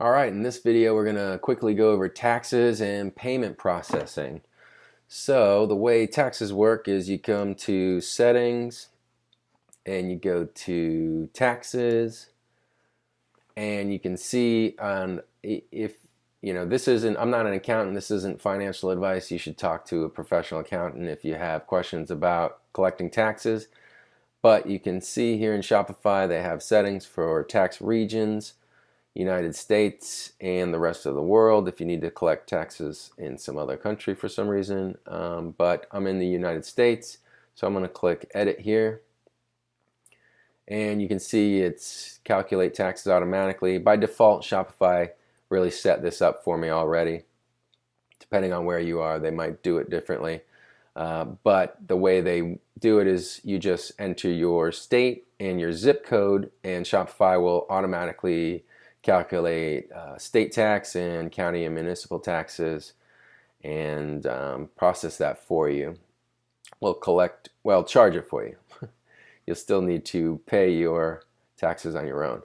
All right, in this video we're going to quickly go over taxes and payment processing. So the way taxes work is you come to settings and you go to taxes, and you can see on if this isn't, I'm not an accountant, this isn't financial advice. You should talk to a professional accountant if you have questions about collecting taxes. But you can see here in Shopify they have settings for tax regions, United States, and the rest of the world if you need to collect taxes in some other country for some reason. But I'm in the United States, so I'm going to click edit here. And you can see it's calculate taxes automatically. By default, Shopify really set this up for me already. Depending on where you are, they might do it differently. But the way they do it is you just enter your state and your zip code, and Shopify will automatically calculate state tax and county and municipal taxes and process that for you. We'll charge it for you. You'll still need to pay your taxes on your own.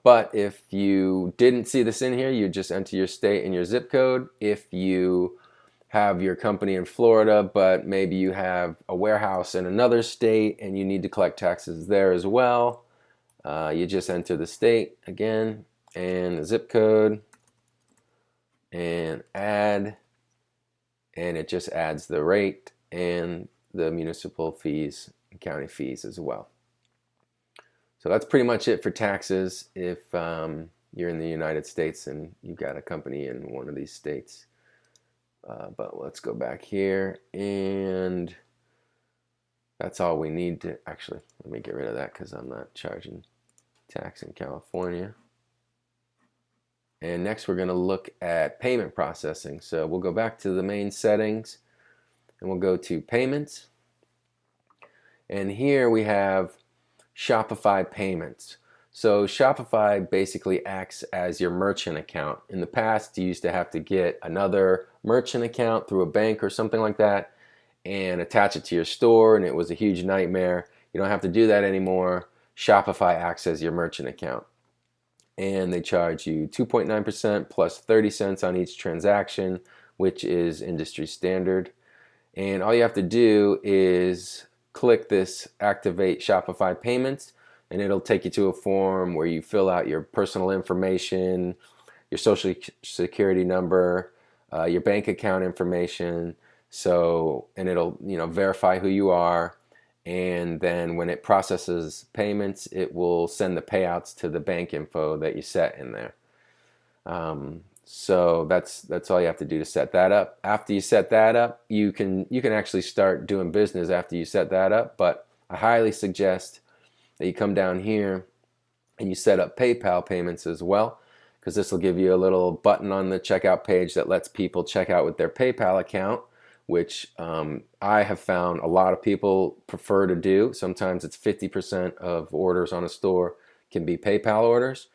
But if you didn't see this in here, you just enter your state and your zip code. If you have your company in Florida, but maybe you have a warehouse in another state and you need to collect taxes there as well, you just enter the state again and the zip code and add, and it just adds the rate and the municipal fees and county fees as well. So that's pretty much it for taxes if you're in the United States and you've got a company in one of these states. But let's go back here, and that's all we need to actually, let me get rid of that because I'm not charging tax in California. And next we're going to look at payment processing. So we'll go back to the main settings and we'll go to payments. And here we have Shopify payments. So Shopify basically acts as your merchant account. In the past, you used to have to get another merchant account through a bank or something like that and attach it to your store, and it was a huge nightmare. You don't have to do that anymore. Shopify acts as your merchant account, and they charge you 2.9% plus 30 cents on each transaction, which is industry standard. And all you have to do is click this activate Shopify payments, and it'll take you to a form where you fill out your personal information, your social security number, your bank account information. And it'll verify who you are, and then when it processes payments, it will send the payouts to the bank info that you set in there. So that's all you have to do to set that up. After you set that up, you can actually start doing business after you set that up. But I highly suggest that you come down here and you set up PayPal payments as well, because this will give you a little button on the checkout page that lets people check out with their PayPal account, which I have found a lot of people prefer to do. Sometimes it's 50% of orders on a store can be PayPal orders.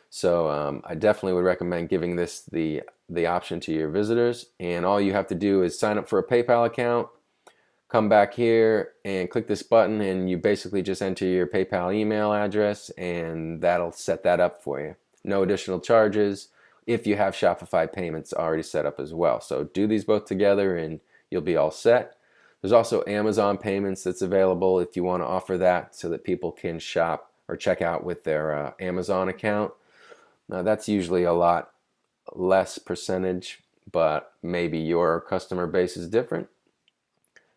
So I definitely would recommend giving this the option to your visitors. And all you have to do is sign up for a PayPal account, come back here and click this button, and you basically just enter your PayPal email address, and that'll set that up for you. No additional charges if you have Shopify payments already set up as well. So do these both together and you'll be all set. There's also Amazon payments that's available if you want to offer that so that people can shop or check out with their Amazon account. Now that's usually a lot less percentage, but maybe your customer base is different.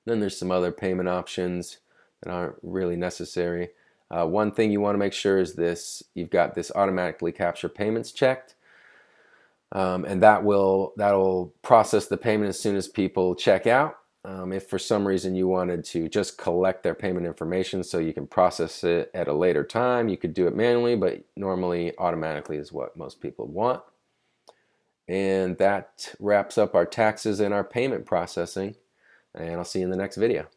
Then there's some other payment options that aren't really necessary. One thing you want to make sure is you've got this automatically capture payments checked, and that'll process the payment as soon as people check out. If for some reason you wanted to just collect their payment information so you can process it at a later time, you could do it manually, but normally automatically is what most people want. And that wraps up our taxes and our payment processing. And I'll see you in the next video.